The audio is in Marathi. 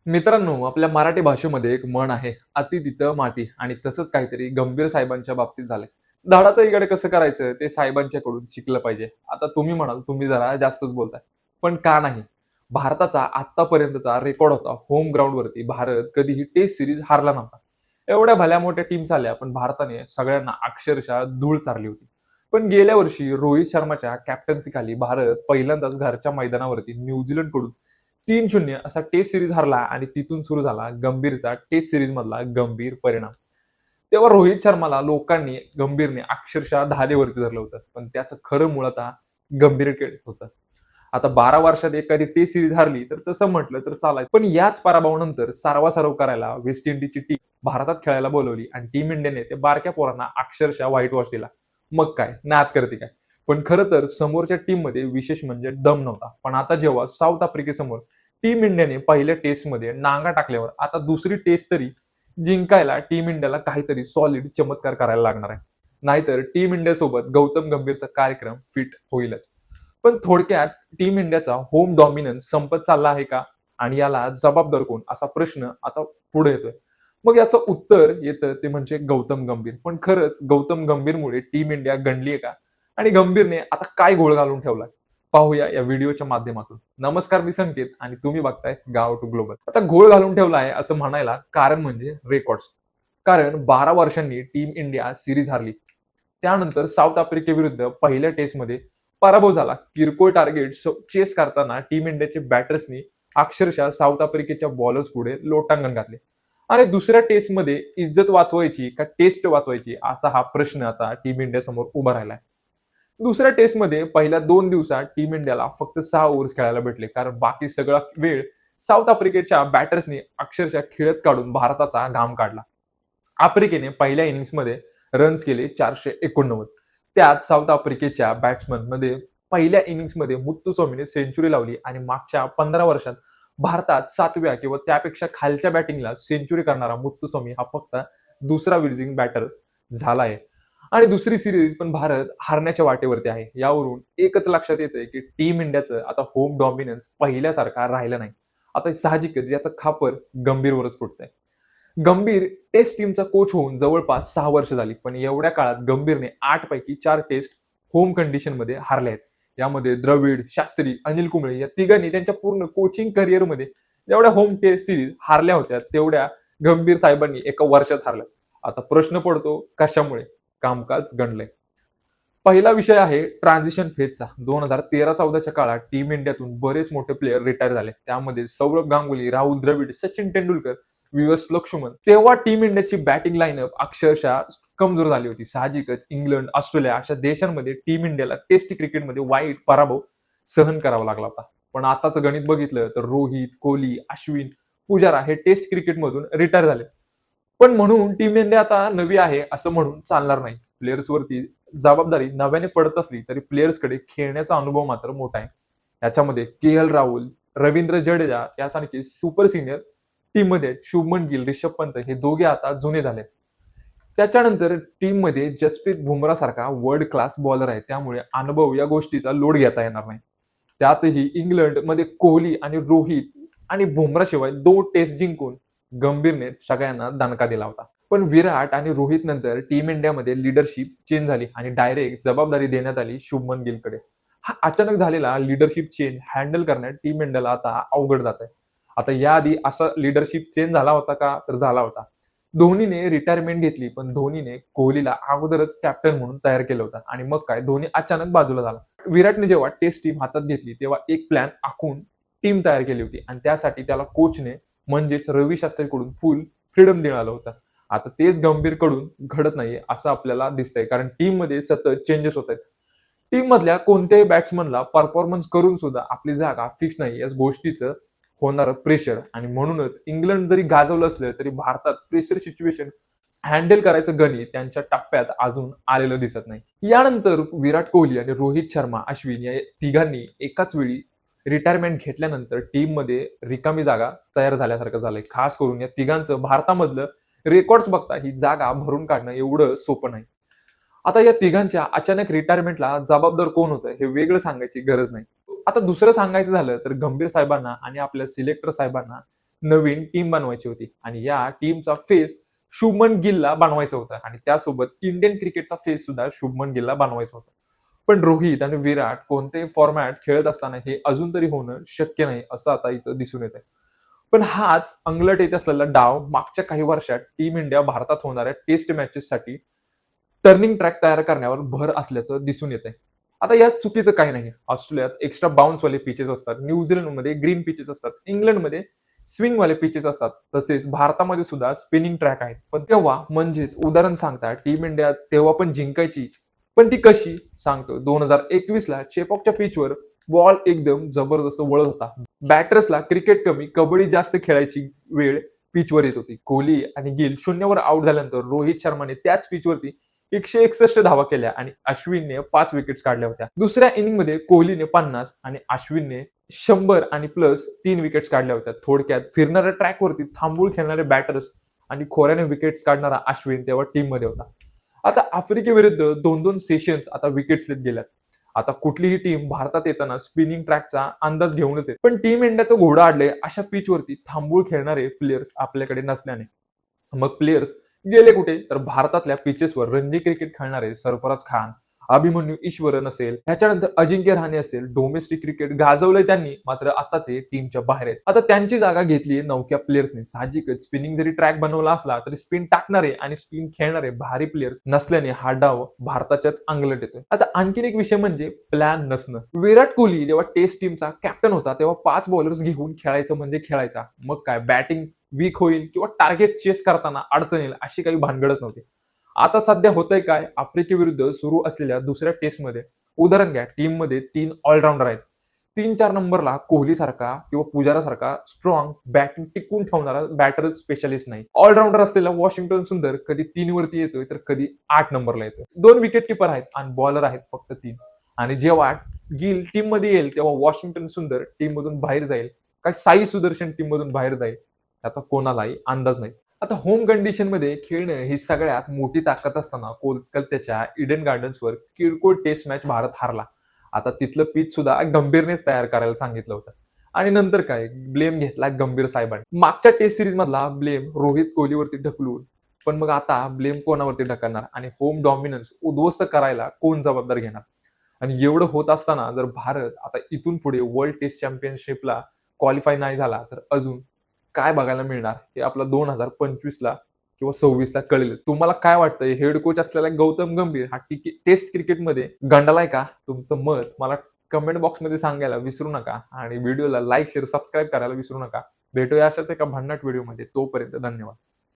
मित्रांनो, आपल्या मराठी भाषेमध्ये एक म्हण आहे, "अति तिथं माती" आणि तसंच काहीतरी गंभीर साहेबांच्या बाबतीत झालंय. धाडाचं इकडे कसं करायचं ते साहेबांच्याकडून शिकलं पाहिजे. आता तुम्ही म्हणाल, तुम्ही जरा जास्तच बोलताय. पण का नाही? भारताचा आत्तापर्यंतचा रेकॉर्ड होता. होम ग्राउंडवरती भारत कधीही टेस्ट सीरीज हारला नव्हता. एवढ्या भल्या मोठ्या टीम्स आल्या, पण भारताने सगळ्यांना अक्षरशः धूळ चारली होती. पण गेल्या वर्षी रोहित शर्माच्या कॅप्टन्सीखाली भारत पहिल्यांदाच घरच्या मैदानावरती न्यूझीलंडकडून 3-0 असा टेस्ट सिरीज हरला आणि तिथून सुरू झाला गंभीरचा टेस्ट सिरीज मधला गंभीर परिणाम. तेव्हा रोहित शर्माला लोकांनी गंभीरने अक्षरशः धारेवरती धरलं होतं. पण त्याचं खरं मुळतः गंभीरकडे होतं. आता 12 वर्षात एखादी टेस्ट सिरीज हरली तर तसं म्हटलं तर चालायचं. पण याच पराभवानंतर सारवासारव करायला वेस्ट इंडिजची टीम भारतात खेळायला बोलवली आणि टीम इंडियाने ते बारक्या पोरांना अक्षरशः व्हाईट वॉश दिला. मग काय नाद करते काय. पण खरं तर समोरच्या टीम मध्ये विशेष म्हणजे दम नव्हता. पण आता जेव्हा साऊथ आफ्रिकेसमोर टीम इंडियाने पहिल्या टेस्टमध्ये नांगा टाकल्यावर आता दुसरी टेस्ट तरी जिंकायला टीम इंडियाला काहीतरी सॉलिड चमत्कार करायला लागणार आहे. नाहीतर टीम इंडिया सोबत गौतम गंभीरचा कार्यक्रम फिट होईलच. पण थोडक्यात टीम इंडियाचा होम डॉमिनन्स संपत चालला आहे का? आणि याला जबाबदार कोण असा प्रश्न आता पुढे येतोय. मग याचं उत्तर येतं ते म्हणजे गौतम गंभीर. पण खरंच गौतम गंभीरमुळे टीम इंडिया गणली आहे का? आणि गंभीरने आता काय घोळ घालून ठेवलाय? पाहूया या व्हिडिओच्या माध्यमातून. नमस्कार, मी संकेत आणि तुम्ही बघताय गाव टू ग्लोबल. आता घोळ घालून ठेवला आहे असं म्हणायला कारण म्हणजे रेकॉर्ड्स. कारण 12 वर्षांनी टीम इंडिया सिरीज हारली. त्यानंतर साऊथ आफ्रिकेविरुद्ध पहिल्या टेस्टमध्ये पराभव झाला. किरकोळ टार्गेट चेस करताना टीम इंडियाचे बॅटर्सनी अक्षरशः साऊथ आफ्रिकेच्या बॉलर्स पुढे लोटांगण घातले. आणि दुसऱ्या टेस्टमध्ये इज्जत वाचवायची का टेस्ट वाचवायची असा हा प्रश्न आता टीम इंडिया समोर उभा राहिलाय. दुसऱ्या टेस्टमध्ये पहिल्या 2 दिवसात टीम इंडियाला फक्त 6 ओव्हर्स खेळायला भेटले, कारण बाकी सगळा वेळ साऊथ आफ्रिकेच्या बॅटर्सनी अक्षरशः खेळत काढून भारताचा घाम काढला. आफ्रिकेने पहिल्या इनिंग्समध्ये रन्स केले 489. त्यात साऊथ आफ्रिकेच्या बॅट्समनमध्ये पहिल्या इनिंग्समध्ये मुत्तुस्वामीने सेंचुरी लावली आणि मागच्या 15 वर्षात भारतात 7व्या किंवा त्यापेक्षा खालच्या बॅटिंगला सेंचुरी करणारा मुत्तुस्वामी हा फक्त दुसरा विजिंग बॅटर झाला आहे. आणि दुसरी सिरीज पण भारत हारण्याच्या वाटेवरती आहे. यावरून एकच लक्षात येतंय की टीम इंडियाचं आता होम डॉमिनन्स पहिल्यासारखा राहिलं नाही. आता साहजिकच याचं खापर गंभीरवरच फुटतंय. गंभीर टेस्ट टीमचा कोच होऊन जवळपास 6 वर्ष झाली. पण एवढ्या काळात गंभीरने 8 पैकी 4 टेस्ट होम कंडिशनमध्ये हारले आहेत. यामध्ये द्रविड, शास्त्री, अनिल कुंबळे या तिघांनी त्यांच्या पूर्ण कोचिंग करिअरमध्ये जेवढ्या होम टेस्ट सिरीज हारल्या होत्या तेवढ्या गंभीर साहेबांनी एका वर्षात हारल्या. आता प्रश्न पडतो कशामुळे? कामकाज गणलंय. पहिला विषय आहे ट्रान्झिशन फेजचा. 2013-14च्या काळात टीम इंडियातून बरेच मोठे प्लेयर रिटायर झाले. त्यामध्ये सौरभ गांगुली, राहुल द्रविड, सचिन तेंडुलकर, व्ही.एस. लक्ष्मण. तेव्हा टीम इंडियाची बॅटिंग लाईनअप अक्षरशः कमजोर झाली होती. साहजिकच इंग्लंड, ऑस्ट्रेलिया अशा देशांमध्ये टीम इंडियाला टेस्ट क्रिकेटमध्ये वाईट पराभव सहन करावा लागला होता. पण आताचं गणित बघितलं तर रोहित, कोहली, अश्विन, पुजारा हे टेस्ट क्रिकेटमधून रिटायर झाले. पण म्हणून टीम इंडिया आता नवी आहे असं म्हणून चालणार नाही. प्लेयर्सवरती जबाबदारी नव्याने पडत असली तरी प्लेयर्सकडे खेळण्याचा अनुभव मात्र मोठा आहे. याच्यामध्ये के.एल. राहुल, रवींद्र जडेजा यासारखे सुपर सिनियर टीममध्ये शुभमन गिल, रिषभ पंत हे दोघे आता जुने झाले. त्याच्यानंतर टीममध्ये जसप्रीत बुमराह सारखा वर्ल्ड क्लास बॉलर आहे. त्यामुळे अनुभव या गोष्टीचा लोड घेता येणार नाही. त्यातही इंग्लंडमध्ये कोहली आणि रोहित आणि बुमराह शिवाय 2 टेस्ट जिंकून गंभीरने सगळ्यांना दणका दिला होता. पण विराट आणि रोहित नंतर टीम इंडियामध्ये लीडरशिप चेंज झाली आणि डायरेक्ट जबाबदारी देण्यात आली शुभमन गिलकडे. हा अचानक झालेला लीडरशिप चेंज हँडल करण्यात टीम इंडियाला आता अवघड जात आहे. आता याआधी असा लीडरशिप चेंज झाला होता का? तर झाला होता. धोनीने रिटायरमेंट घेतली, पण धोनीने कोहलीला अगोदरच कॅप्टन म्हणून तयार केलं होतं आणि मग काय धोनी अचानक बाजूला झाला. विराटने जेव्हा टेस्ट टीम हातात घेतली तेव्हा एक प्लॅन आखून टीम तयार केली होती आणि त्यासाठी त्याला कोचने म्हणजेच रवी शास्त्रीकडून फुल फ्रीडम मिळालं होतं. आता तेच गंभीरकडून घडत नाहीये असं आपल्याला दिसतंय, कारण टीम मध्ये सतत चेंजेस होत आहेत. टीम मधल्या कोणत्याही बॅट्समनला परफॉर्मन्स करून सुद्धा आपली जागा फिक्स नाही या गोष्टीचं होणारं प्रेशर. आणि म्हणूनच इंग्लंड जरी गाजवलं असलं तरी भारतात प्रेशर सिच्युएशन हँडल करायचं गणित त्यांच्या टप्प्यात अजून आलेलं दिसत नाही. यानंतर विराट कोहली आणि रोहित शर्मा, अश्विन या तिघांनी एकाच वेळी रिटायरमेंट घेतल्यानंतर टीम मध्ये रिकामी जागा तयार झाल्यासारखं झालंय. खास करून या तिघांचं भारतामधलं रेकॉर्ड्स बघता ही जागा भरून काढणं एवढं सोपं नाही. आता या तिघांच्या अचानक रिटायरमेंटला जबाबदार कोण होतं हे वेगळं सांगायची गरज नाही. आता दुसरं सांगायचं झालं तर गंभीर साहेबांना आणि आपल्या सिलेक्टर साहेबांना नवीन टीम बनवायची होती आणि या टीमचा फेस शुभमन गिलला बनवायचा होता आणि त्यासोबत इंडियन क्रिकेटचा फेस सुद्धा शुभमन गिलला बनवायचा होता. पण रोहित आणि विराट कोणतेही फॉर्मॅट खेळत असताना हे अजून तरी होणं शक्य नाही असं आता इथं दिसून येत आहे. पण हाच अंगलट येत असलेला डाव मागच्या काही वर्षात टीम इंडिया भारतात होणाऱ्या टेस्ट मॅचेससाठी टर्निंग ट्रॅक तयार करण्यावर भर असल्याचं दिसून येत आहे. आता यात चुकीचं काही नाही. ऑस्ट्रेलियात एक्स्ट्रा बाउन्सवाले पिचेस असतात, न्यूझीलंडमध्ये ग्रीन पिचेस असतात, इंग्लंडमध्ये स्विंगवाले पिचेस असतात, तसेच भारतामध्ये सुद्धा स्पिनिंग ट्रॅक आहेत. पण तेव्हा म्हणजेच उदाहरण सांगता टीम इंडिया तेव्हा पण जिंकायचीच. पण ती कशी सांगतो. 2021ला चेपॉकच्या पिचवर बॉल एकदम जबरदस्त वळत होता. बॅटर्सला क्रिकेट कमी कबड्डी जास्त खेळायची वेळ पिचवर येत होती. कोहली आणि गिल शून्यावर आउट झाल्यानंतर रोहित शर्माने त्याच पिचवरती 161 धावा केल्या आणि अश्विनने 5 विकेट्स काढल्या होत्या. दुसऱ्या इनिंगमध्ये कोहलीने 50 आणि अश्विनने 100 आणि प्लस 3 विकेट्स काढल्या होत्या. थोडक्यात फिरणाऱ्या ट्रॅकवरती थांबून खेळणारे बॅटर्स आणि खोऱ्याने विकेट्स काढणारा अश्विन तेव्हा टीम मध्ये होता. आता आफ्रिकेविरुद्ध 2-2 सेशन्स आता विकेट्स लेत गेल्यात. आता कुठलीही टीम भारतात येताना स्पिनिंग ट्रॅकचा अंदाज घेऊनच येते. पण टीम इंडियाचं घोडं आडले अशा पिचवरती थांबून खेळणारे प्लेयर्स आपल्याकडे नसल्याने मग प्लेयर्स गेले कुठे तर भारतातल्या पिचेसवर रणजी क्रिकेट खेळणारे सरफराज खान, अभिमन्यू ईश्वरन असेल, त्याच्यानंतर अजिंक्य रहाणे असेल, डोमेस्टिक क्रिकेट गाजवलंय त्यांनी, मात्र आता ते टीमच्या बाहेर आहेत. आता त्यांची जागा घेतली नवख्या प्लेयर्सने. साहजिकच स्पिनिंग जरी ट्रॅक बनवला असला तरी स्पिन टाकणारे आणि स्पिन खेळणारे भारी प्लेयर्स नसल्याने हा डाव भारताच्याच अंगलट येतोय. आता आणखीन एक विषय म्हणजे प्लॅन नसणं. विराट कोहली जेव्हा टेस्ट टीमचा कॅप्टन होता तेव्हा 5 बॉलर्स घेऊन खेळायचं म्हणजे खेळायचा. मग काय बॅटिंग वीक होईल किंवा टार्गेट चेस करताना अडचण येईल अशी काही भानगडच नव्हती. आता सध्या होतंय काय, आफ्रिकेविरुद्ध सुरू असलेल्या दुसऱ्या टेस्टमध्ये उदाहरण घ्या. टीममध्ये 3 ऑलराऊंडर आहेत. 3-4 नंबरला कोहली सारखा किंवा पुजारा सारखा स्ट्रॉंग बॅटिंग टिकून ठेवणारा बॅटर स्पेशलिस्ट नाही. ऑलराऊंडर असलेला वॉशिंग्टन सुंदर कधी 3 वरती येतोय तर कधी 8 नंबरला येतोय. 2 विकेट किपर आहेत आणि बॉलर आहेत फक्त 3. आणि जेव्हा गिल टीम मध्ये येईल तेव्हा वॉशिंग्टन सुंदर टीम मधून बाहेर जाईल, काय साई सुदर्शन टीम मधून बाहेर जाईल याचा कोणालाही अंदाज नाही. आता होम कंडिशन मध्ये खेळणं ही सगळ्यात मोठी ताकद असताना कोलकात्याच्या इडन गार्डन्सवर किरकोळ टेस्ट मॅच भारत हारला. आता तिथलं पिच सुद्धा गंभीरनेच तयार करायला सांगितलं होतं आणि नंतर काय ब्लेम घेतला गंभीर साहेबांनी. मागच्या टेस्ट सिरीज मधला ब्लेम रोहित कोहलीवरती ढकलून पण मग आता ब्लेम कोणावरती ढकलणार आणि होम डॉमिनन्स उद्ध्वस्त करायला कोण जबाबदार घेणार. आणि एवढं होत असताना जर भारत आता इथून पुढे वर्ल्ड टेस्ट चॅम्पियनशिपला क्वालिफाय नाही झाला तर अजून काय बघायला मिळणार हे आपला 2025ला किंवा 26ला कळेलच. तुम्हाला काय वाटतंय, हेड कोच असलेला गौतम गंभीर हा टेस्ट क्रिकेटमध्ये गंडालाय का? तुमचं मत मला कमेंट बॉक्समध्ये सांगायला विसरू नका आणि व्हिडिओला लाईक शेअर सबस्क्राईब करायला विसरू नका. भेटूया अशाच एका भन्नाट व्हिडिओमध्ये. तोपर्यंत धन्यवाद.